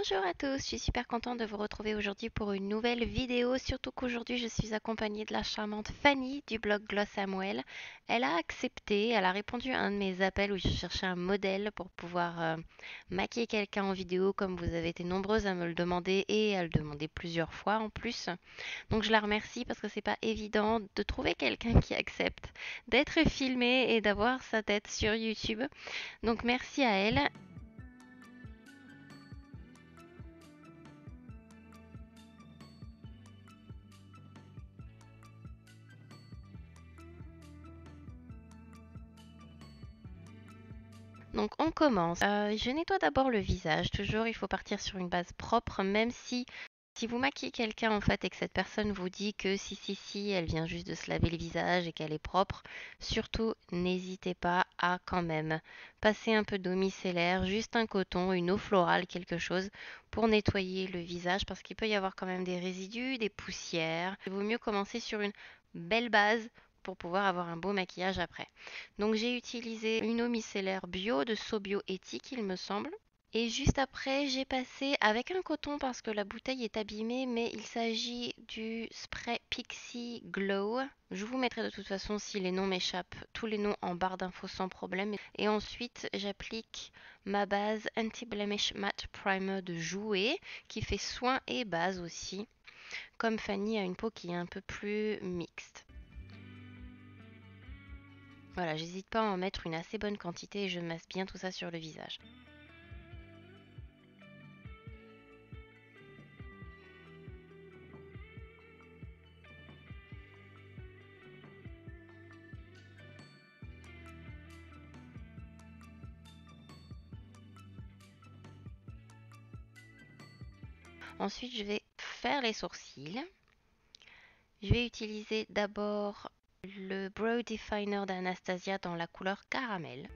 Bonjour à tous, je suis super contente de vous retrouver aujourd'hui pour une nouvelle vidéo, surtout qu'aujourd'hui je suis accompagnée de la charmante Fanny du blog Gloss Samuel. Elle a accepté, elle a répondu à un de mes appels où je cherchais un modèle pour pouvoir maquiller quelqu'un en vidéo comme vous avez été nombreuses à me le demander et à le demander plusieurs fois en plus. Donc je la remercie parce que c'est pas évident de trouver quelqu'un qui accepte d'être filmé et d'avoir sa tête sur YouTube. Donc merci à elle. Donc on commence. Je nettoie d'abord le visage. Toujours, il faut partir sur une base propre, même si vous maquillez quelqu'un en fait et que cette personne vous dit que si, elle vient juste de se laver le visage et qu'elle est propre, surtout n'hésitez pas à quand même passer un peu d'eau micellaire, juste un coton, une eau florale, quelque chose pour nettoyer le visage parce qu'il peut y avoir quand même des résidus, des poussières. Il vaut mieux commencer sur une belle base pour pouvoir avoir un beau maquillage après. Donc j'ai utilisé une eau micellaire bio de Sobio éthique, il me semble. Et juste après, j'ai passé avec un coton parce que la bouteille est abîmée, mais il s'agit du spray Pixie Glow. Je vous mettrai de toute façon, si les noms m'échappent, tous les noms en barre d'infos sans problème. Et ensuite, j'applique ma base Anti-Blemish Matte Primer de Jouer, qui fait soin et base aussi. Comme Fanny a une peau qui est un peu plus mixte. Voilà, j'hésite pas à en mettre une assez bonne quantité et je masse bien tout ça sur le visage. Ensuite, je vais faire les sourcils. Je vais utiliser d'abord le Brow Definer d'Anastasia dans la couleur caramel.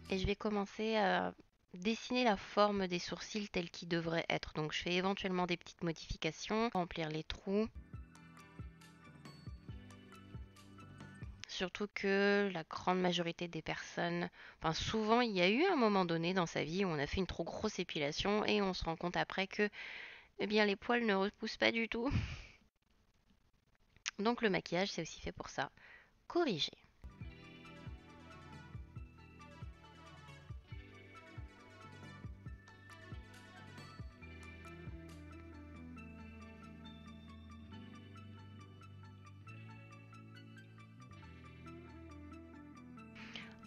Et je vais commencer à dessiner la forme des sourcils tels qu'ils devraient être. Donc je fais éventuellement des petites modifications, remplir les trous. Surtout que la grande majorité des personnes, enfin souvent il y a eu un moment donné dans sa vie où on a fait une trop grosse épilation et on se rend compte après que eh bien les poils ne repoussent pas du tout. Donc le maquillage c'est aussi fait pour ça, corriger.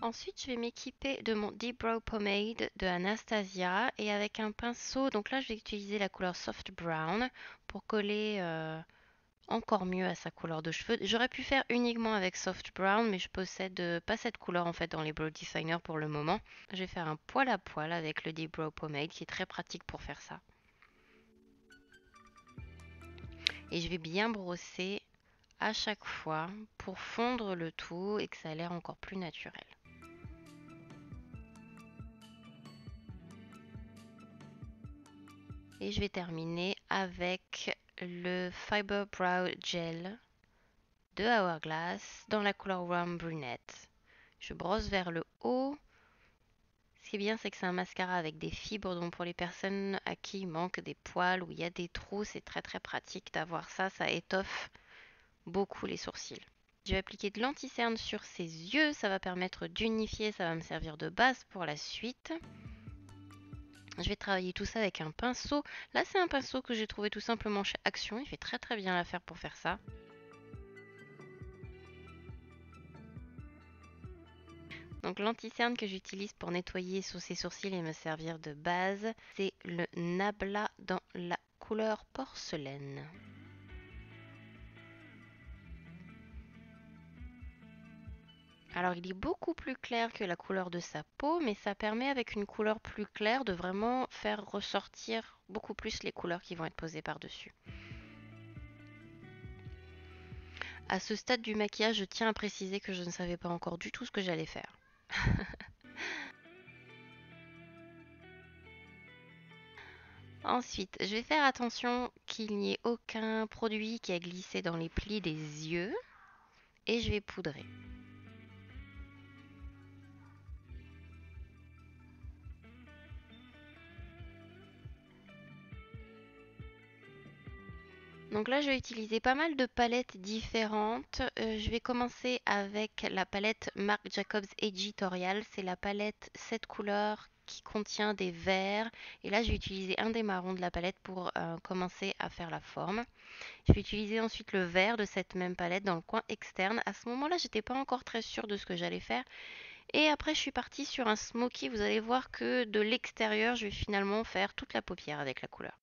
Ensuite, je vais m'équiper de mon Deep Brow Pomade de Anastasia et avec un pinceau, donc là je vais utiliser la couleur Soft Brown pour coller encore mieux à sa couleur de cheveux. J'aurais pu faire uniquement avec Soft Brown, mais je possède pas cette couleur en fait dans les Brow Definer pour le moment. Je vais faire un poil à poil avec le Deep Brow Pomade qui est très pratique pour faire ça. Et je vais bien brosser à chaque fois pour fondre le tout et que ça ait l'air encore plus naturel. Et je vais terminer avec le Fiber Brow Gel de Hourglass dans la couleur Rum Brunette. Je brosse vers le haut. Ce qui est bien, c'est que c'est un mascara avec des fibres, donc pour les personnes à qui il manque des poils ou il y a des trous, c'est très très pratique d'avoir ça. Ça étoffe beaucoup les sourcils. Je vais appliquer de l'anti-cerne sur ses yeux. Ça va permettre d'unifier, ça va me servir de base pour la suite. Je vais travailler tout ça avec un pinceau. Là, c'est un pinceau que j'ai trouvé tout simplement chez Action. Il fait très très bien l'affaire pour faire ça. Donc l'anti-cerne que j'utilise pour nettoyer sous ces sourcils et me servir de base, c'est le Nabla dans la couleur porcelaine. Alors il est beaucoup plus clair que la couleur de sa peau, mais ça permet avec une couleur plus claire de vraiment faire ressortir beaucoup plus les couleurs qui vont être posées par-dessus. À ce stade du maquillage, je tiens à préciser que je ne savais pas encore du tout ce que j'allais faire. Ensuite, je vais faire attention qu'il n'y ait aucun produit qui a glissé dans les plis des yeux et je vais poudrer. Donc là, je vais utiliser pas mal de palettes différentes. Je vais commencer avec la palette Marc Jacobs Editorial. C'est la palette 7 couleurs qui contient des verts. Et là, je vais utiliser un des marrons de la palette pour commencer à faire la forme. Je vais utiliser ensuite le vert de cette même palette dans le coin externe. À ce moment-là, j'étais pas encore très sûre de ce que j'allais faire. Et après, je suis partie sur un smoky. Vous allez voir que de l'extérieur, je vais finalement faire toute la paupière avec la couleur.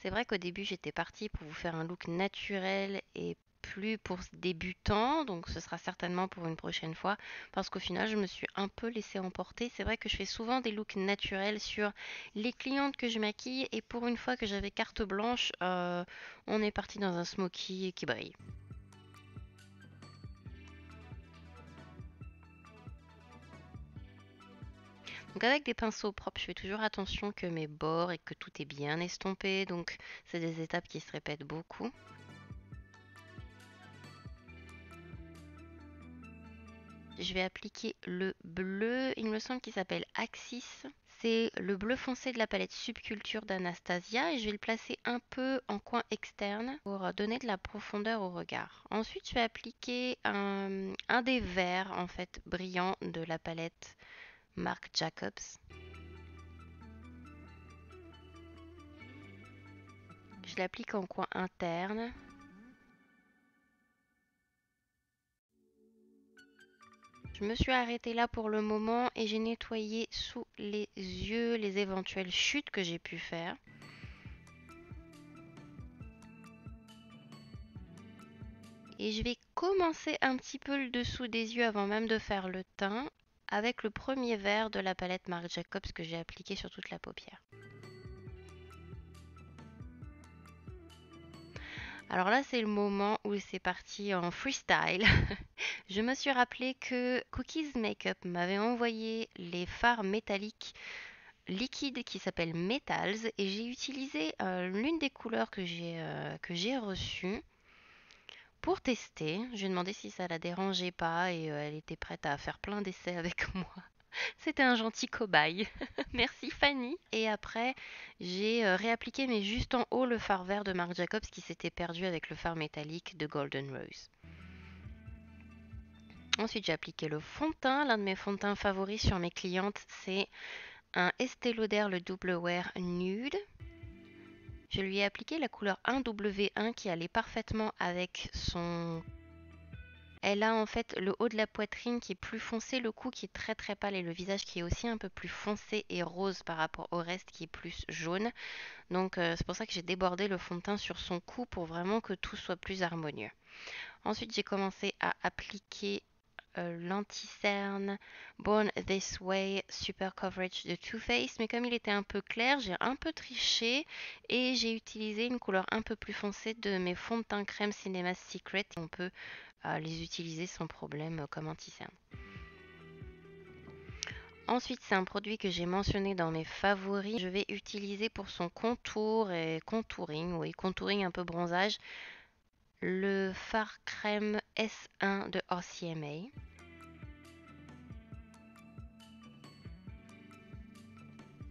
C'est vrai qu'au début, j'étais partie pour vous faire un look naturel et plus pour débutants, donc ce sera certainement pour une prochaine fois, parce qu'au final, je me suis un peu laissée emporter. C'est vrai que je fais souvent des looks naturels sur les clientes que je maquille, et pour une fois que j'avais carte blanche, on est parti dans un smoky qui brille. Donc avec des pinceaux propres, je fais toujours attention que mes bords et que tout est bien estompé, donc c'est des étapes qui se répètent beaucoup. Je vais appliquer le bleu, il me semble qu'il s'appelle Axis. C'est le bleu foncé de la palette Subculture d'Anastasia et je vais le placer un peu en coin externe pour donner de la profondeur au regard. Ensuite, je vais appliquer un des verts en fait brillants de la palette Marc Jacobs. Je l'applique en coin interne. Je me suis arrêtée là pour le moment et j'ai nettoyé sous les yeux les éventuelles chutes que j'ai pu faire. Et je vais commencer un petit peu le dessous des yeux avant même de faire le teint avec le premier vert de la palette Marc Jacobs que j'ai appliqué sur toute la paupière. Alors là, c'est le moment où c'est parti en freestyle. Je me suis rappelé que Cookies Makeup m'avait envoyé les fards métalliques liquides qui s'appellent Metals et j'ai utilisé l'une des couleurs que j'ai reçues pour tester. Je lui ai demandé si ça la dérangeait pas et elle était prête à faire plein d'essais avec moi. C'était un gentil cobaye. Merci Fanny. Et après, j'ai réappliqué mais juste en haut le fard vert de Marc Jacobs qui s'était perdu avec le fard métallique de Golden Rose. Ensuite, j'ai appliqué le fond de teint. L'un de mes fonds de teint favoris sur mes clientes, c'est un Estée Lauder le Double Wear Nude. Je lui ai appliqué la couleur 1W1 qui allait parfaitement avec son... Elle a en fait le haut de la poitrine qui est plus foncé, le cou qui est très très pâle et le visage qui est aussi un peu plus foncé et rose par rapport au reste qui est plus jaune. Donc c'est pour ça que j'ai débordé le fond de teint sur son cou pour vraiment que tout soit plus harmonieux. Ensuite j'ai commencé à appliquer l'anti-cerne Born This Way Super Coverage de Too Faced, mais comme il était un peu clair, j'ai un peu triché et j'ai utilisé une couleur un peu plus foncée de mes fonds de teint crème Cinema Secret. On peut les utiliser sans problème comme anti-cerne. Ensuite, c'est un produit que j'ai mentionné dans mes favoris. Je vais utiliser pour son contour et contouring, oui, contouring un peu bronzage, le fard crème S1 de RCMA.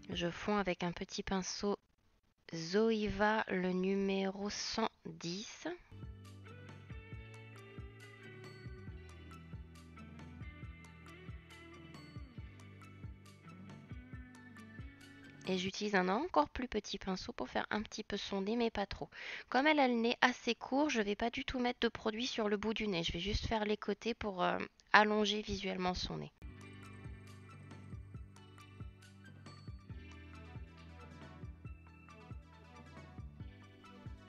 Je fonds avec un petit pinceau Zoeva, le numéro 110. Et j'utilise un encore plus petit pinceau pour faire un petit peu son nez, mais pas trop. Comme elle a le nez assez court, je ne vais pas du tout mettre de produit sur le bout du nez. Je vais juste faire les côtés pour allonger visuellement son nez.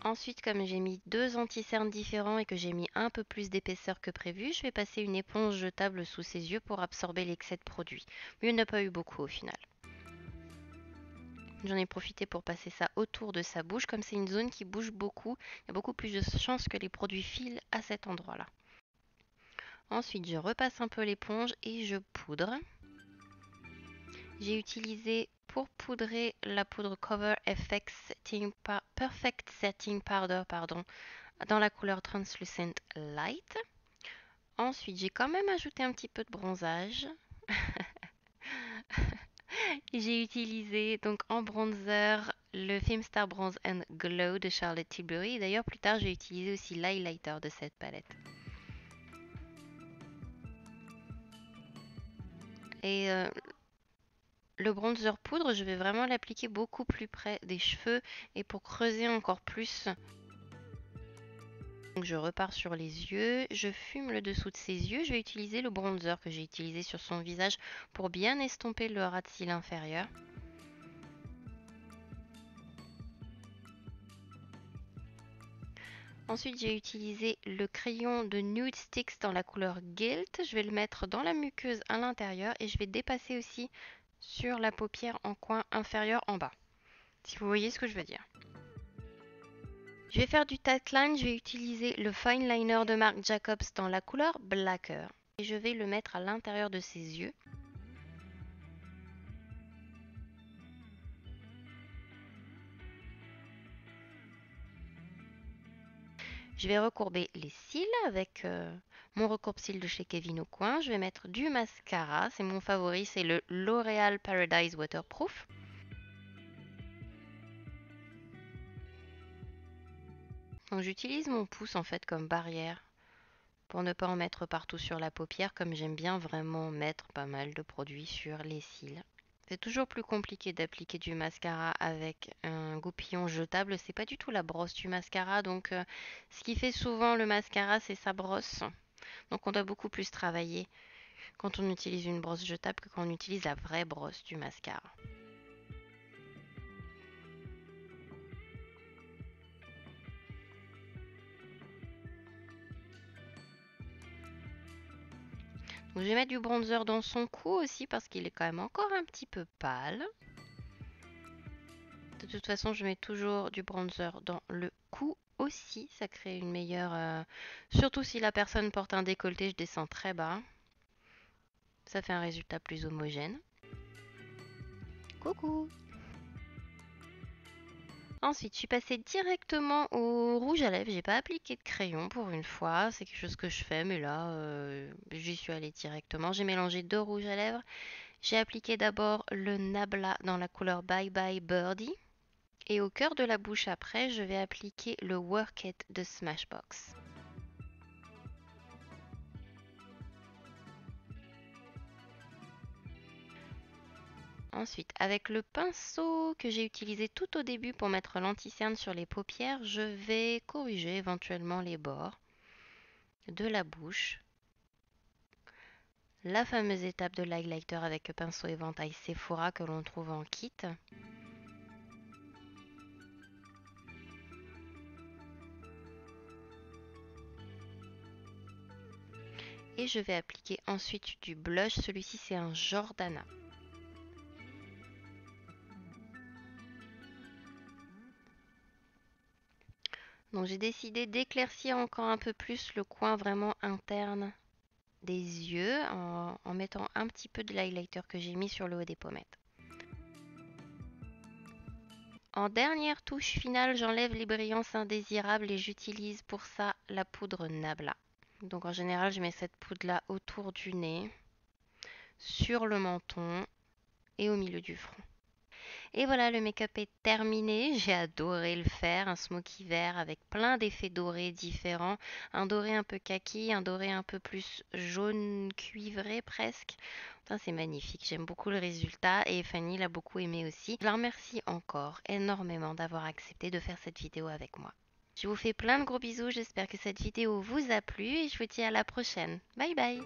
Ensuite, comme j'ai mis deux anti-cernes différents et que j'ai mis un peu plus d'épaisseur que prévu, je vais passer une éponge jetable sous ses yeux pour absorber l'excès de produit. Mais il n'y en a pas eu beaucoup au final. J'en ai profité pour passer ça autour de sa bouche. Comme c'est une zone qui bouge beaucoup, il y a beaucoup plus de chances que les produits filent à cet endroit-là. Ensuite, je repasse un peu l'éponge et je poudre. J'ai utilisé pour poudrer la poudre Cover FX Perfect Setting Powder dans la couleur Translucent Light. Ensuite, j'ai quand même ajouté un petit peu de bronzage. J'ai utilisé donc en bronzer le Filmstar Bronze and Glow de Charlotte Tilbury. D'ailleurs, plus tard, j'ai utilisé aussi l'highlighter de cette palette. Et le bronzer poudre, je vais vraiment l'appliquer beaucoup plus près des cheveux et pour creuser encore plus. Donc je repars sur les yeux, je fume le dessous de ses yeux. Je vais utiliser le bronzer que j'ai utilisé sur son visage pour bien estomper le ras de cils inférieur. Ensuite, j'ai utilisé le crayon de Nude Sticks dans la couleur Guilt. Je vais le mettre dans la muqueuse à l'intérieur et je vais dépasser aussi sur la paupière en coin inférieur en bas. Si vous voyez ce que je veux dire. Je vais faire du tightline. Je vais utiliser le fine liner de Marc Jacobs dans la couleur Blacker. Et je vais le mettre à l'intérieur de ses yeux. Je vais recourber les cils avec mon recourbe-cils de chez Kevyn Aucoin. Je vais mettre du mascara. C'est mon favori, c'est le L'Oréal Paradise Waterproof. Donc j'utilise mon pouce en fait comme barrière pour ne pas en mettre partout sur la paupière, comme j'aime bien vraiment mettre pas mal de produits sur les cils. C'est toujours plus compliqué d'appliquer du mascara avec un goupillon jetable. C'est pas du tout la brosse du mascara, donc ce qui fait souvent le mascara, c'est sa brosse. Donc on doit beaucoup plus travailler quand on utilise une brosse jetable que quand on utilise la vraie brosse du mascara. Donc je vais mettre du bronzer dans son cou aussi parce qu'il est quand même encore un petit peu pâle. De toute façon, je mets toujours du bronzer dans le cou aussi. Ça crée une meilleure... Surtout si la personne porte un décolleté, je descends très bas. Ça fait un résultat plus homogène. Coucou! Ensuite, je suis passée directement au rouge à lèvres. J'ai pas appliqué de crayon pour une fois. C'est quelque chose que je fais, mais là, j'y suis allée directement. J'ai mélangé deux rouges à lèvres. J'ai appliqué d'abord le Nabla dans la couleur Bye Bye Birdie. Et au cœur de la bouche après, je vais appliquer le Work It de Smashbox. Ensuite, avec le pinceau que j'ai utilisé tout au début pour mettre l'anti-cerne sur les paupières, je vais corriger éventuellement les bords de la bouche. La fameuse étape de l'highlighter avec le pinceau éventail Sephora que l'on trouve en kit. Et je vais appliquer ensuite du blush. Celui-ci, c'est un Jordana. Donc j'ai décidé d'éclaircir encore un peu plus le coin vraiment interne des yeux en mettant un petit peu de l'highlighter que j'ai mis sur le haut des pommettes. En dernière touche finale, j'enlève les brillances indésirables et j'utilise pour ça la poudre Nabla. Donc en général, je mets cette poudre-là autour du nez, sur le menton et au milieu du front. Et voilà, le make-up est terminé. J'ai adoré le faire. Un smoky vert avec plein d'effets dorés différents. Un doré un peu kaki, un doré un peu plus jaune cuivré presque. Enfin, c'est magnifique. J'aime beaucoup le résultat et Fanny l'a beaucoup aimé aussi. Je la remercie encore énormément d'avoir accepté de faire cette vidéo avec moi. Je vous fais plein de gros bisous. J'espère que cette vidéo vous a plu et je vous dis à la prochaine. Bye bye!